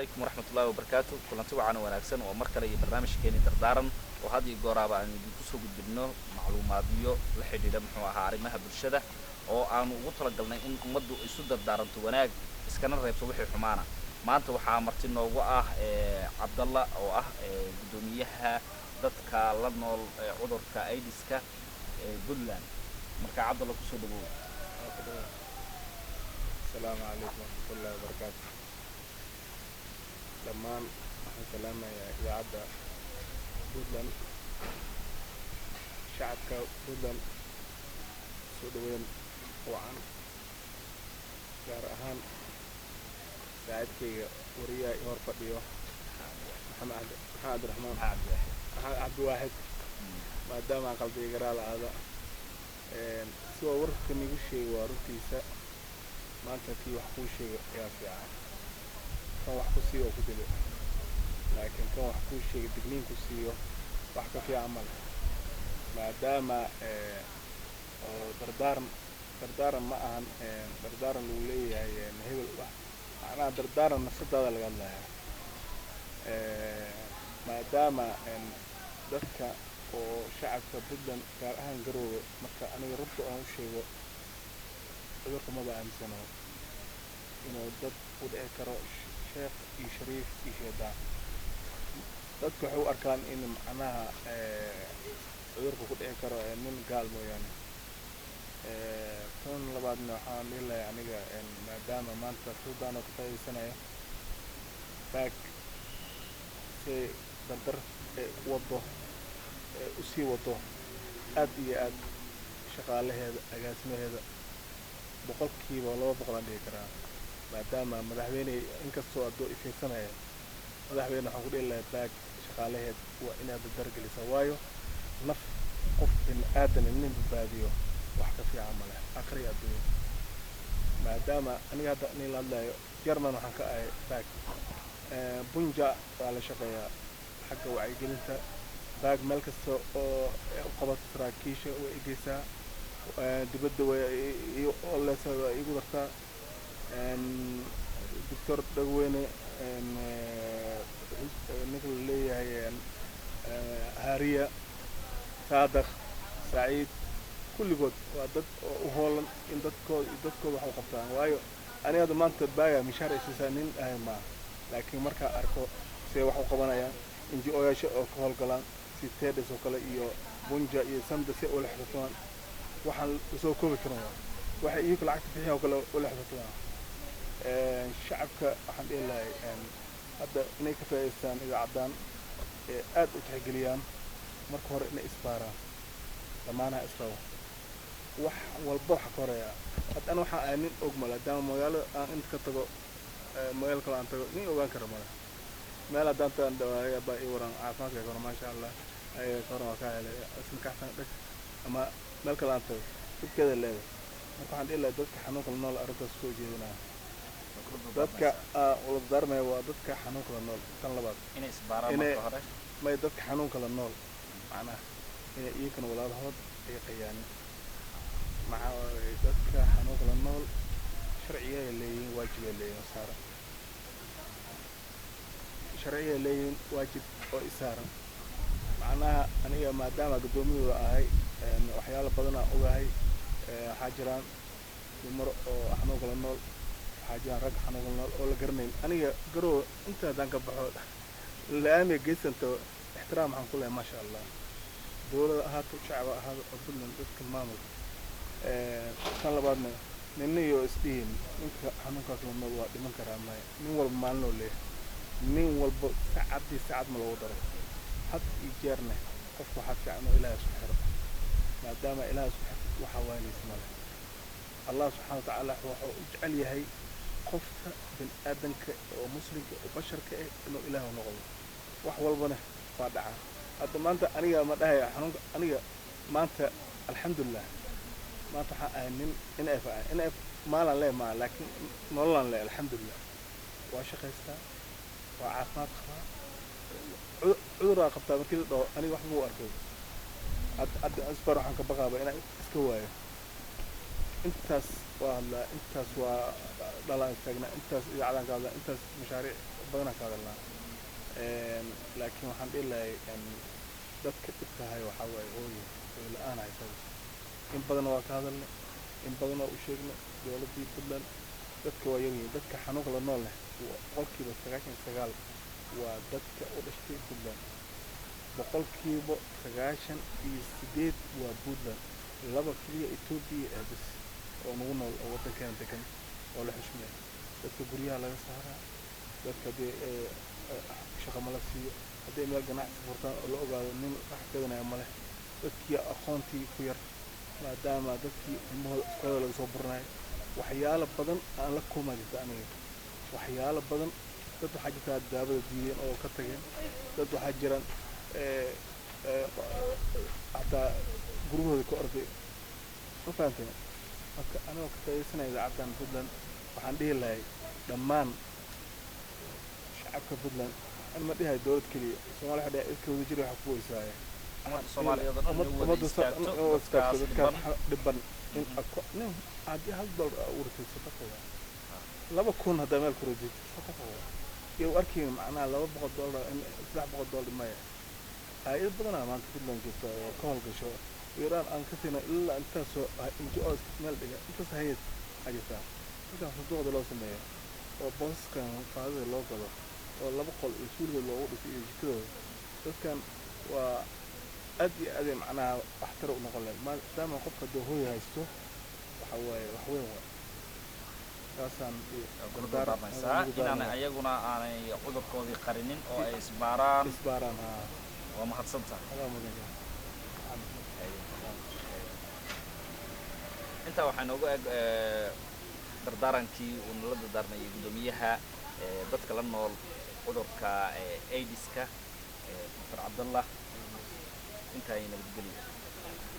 عليكم ورحمة الله وبركاته كلنتي وعنا وناكسن ومركل أي برنامج كيني دردارن وهذه جورابة أن يكسو قدبنه معلومات بيو لحد إذا محوها عارمها بالشدة أو أن وطلق قلنا إن مدو يسود الدارن تواناج إسكان الرئيس صبحي حمانا ما أنت وحا مرتين وقاه عبد الله أو قدوميها ضدك لنول عذرك أيديسك جلان مركا عبد الله كسو دبو السلام عليكم ورحمة الله وبركاته. لما كلامنا يا عبد بودلان شعبك بودلان سودوين وعن جارهان سعدك وريا يور فديو محمد عبد الرحمن عبد واحد ما دام قلبي قرا هذا سوى ورك نيجي ورتيسا ما أنت في وحكوشي يا فيعان كان وحكوسي وكذا لكن كان وحكوشي تجنين كوسيو وحكا في عمل ما دام دردار ما أهن دردار الولية هي نهيب الواحد أنا دردار النصد هذا اللي قال لها ما دام ذكر وشعبك بدًا كان أهن قرو مركا أنا يرد أو شيء أذكر ما بقى إنسانه إنه ضد ودأ كرا شيخ يشريف يشهد ضد كحو أركان إن معناها أذكر ودأ كرا من قال مو يعني كون لبعضنا حان إلا يعني إن ما دام ما أنت سودان وكتاي سنة باك سي دردر وضه وسي وضه أد يأد شغاله هذا أجاسمه هذا boqolkiiba 200 dhigi karaa maadaama madaxweyne inkastoo adoo ifeysanayo madaxweyne waxa ku dhigay baag shaqaalaheed waa inaad dargeliso waayo naf qof in aadan nin badbaadiyo wax ka fiican ma leh akhri adduun maadaama aniga hadda nin la hadlayo jarman waxaan ka ahay baag bunja waa la shaqeeyaa xagga wacyigelinta baag meel kasta oo qabat saraakiisha oo igeysaa dibadda way la igu dartaa دكتور دغوينه نقول لي هي هارية صادق سعيد كل جود وضد وهولن إن ضدكو وحنا قبطان وايو أنا هذا ما أنت بايع مشارع سنين ما لكن مركا أركو سي وحنا قبنا يا إنجي أويش أو كهول كلام سيتهدس وكلا إيو بونجا يسمد سي ولا حدثان وحن سو كوب كنا وحي يكل عكس فيها ولا حدثان شعبك الحمد لله هذا إنك فايستان إذا عدان أد وتحقليان مركور إن إسبارة لما أنا إسبارة وح والضح كوريا حتى أنا وح أنين أجمل دام ميال أنت كتبو ميال كلا أنت نين أوان كرمله ميال دام تند يا باي وران عافاك يا كرم ما شاء الله أي كرم كايل اسمك أحسن بس أما ميال كلا أنت كذا الليل الحمد لله دتك حنوك النول أرد السوق جينا dadka wala darmay waa dadka xanuunka la nool tan labaad inay isbaaraan marka hore may dadka xanuunka la nool macna inay iyakan walaalahood ay qiyaanin maca dadka xanuunka la nool sharciga leeyihiin waajib leeyihiin saaran sharciga leeyihiin waajib oo isaaran macnaha aniga maadaama gudoomiyada ahay waxyaalo badan aan ogahay waxaa jiraan dumar oo xanuunka la nool حاجة رجع حنقولنا أول قرنين أنا قرو أنت دانك بحول لأمي جيس أنت احترام حنقولها ما شاء الله دولة هاتو شعب هذا أقول من ذلك المامل كان لبعضنا نني يوستين إنك حنقولك من الوقت من كرامة من والمالنا ليه من سعد ملودر حتى يجرنا قف حتى عنه إله سبحانه ما دام إله سبحانه وحوالي اسمه الله سبحانه وتعالى وجعل يهي قفة بالآدنك ومسلمك وبشرك إنه إله ونغض وحوال بنا فادعا هذا ما أنت أنا ما ده حنوك أنا ما أنت الحمد لله ما أنت حقين إن ما لا ما لكن والله لا الحمد لله واشق يستا وعافمات خا عذرا قبطة كده أنا واحد مو أركض أد أسبر حنك بقى بأنا إسكوايا intaas waa hadlaa intaas waa dhalaan istaagnaa intaas idaacadaan ka hadlaa intaas mashaariic badanaan ka hadalnaa laakiin waxaan dhihi lahay dadka dhibka hay waxaa waaye hooye la-aan haysada in badanna waa ka hadalnay in badanna waa u sheegnay dowladdii puntland dadka waa yaryihiin dadka xanuunka la nool leh boqolkiiba 99 waa dadka u dhashtay puntland boqolkiiba 98 waa puntland laba keliya etoobiya ee bas oo nagu nool oo waddankeena degan oo la xushmeeyo dadka guryaha laga saaraa dadka haddii shaqa ma la siiyo hadday meel ganacsi furtaan oo la ogaado nin wax gadanaya ma leh dadkii aqoontii ku yar maadaama dadkii ilmahooda iskoolada laga soo burinayo waxyaalo badan aan la kulmaa jirta aniga waxyaalo badan dad waxaa jirtaa daawada diideen oo ka tageen dad waxaa jiraan hataa gurigooda ka orday ma fahanteen marka anigoo ka faa'iidaysanaya idaacaddan puntland waxaan dhihi lahay dhammaan shacabka puntland an ma dhihay dowlad keliya soomaaliya waxaa dhahay iska wada jira waxa ku weysaaya dadkaas dhiban in nin haddii hal dollar aa uratay sadaqa waa 2,000 haddaa meel ku rajid sadaqa waa iyo arkayna macnaha $200 in $300 maya hay-ad badanaa maanta puntland joogta oo ka howlgasho iiraan aan ka siina ilaa intaasoo NGO meel dhiga intaas hay-ad aa jirtaa intaas sanduuqda loo sameeya oo boosaskan qaadada loo gado oo 2 qol iyo suuliga loogu dhisay iyo jikadooda dadkan waa aad iyo aad macnaha waxtar u noqon lahayd maadaama qofka hadduu hooy haysto waxa waaye wax weyn waa taasaan dardaarmaysaa inaanay ayaguna aanay cudurkoodii qarinin oo ay isbaaraan haa waa mahadsantahay intaa waxaa noogu eg dardaarankii uu nala dardaarmayay guddoomiyaha dadka la nool cudurka AIDS-ka Dr. Cabdallah intaa ay nabadgeliya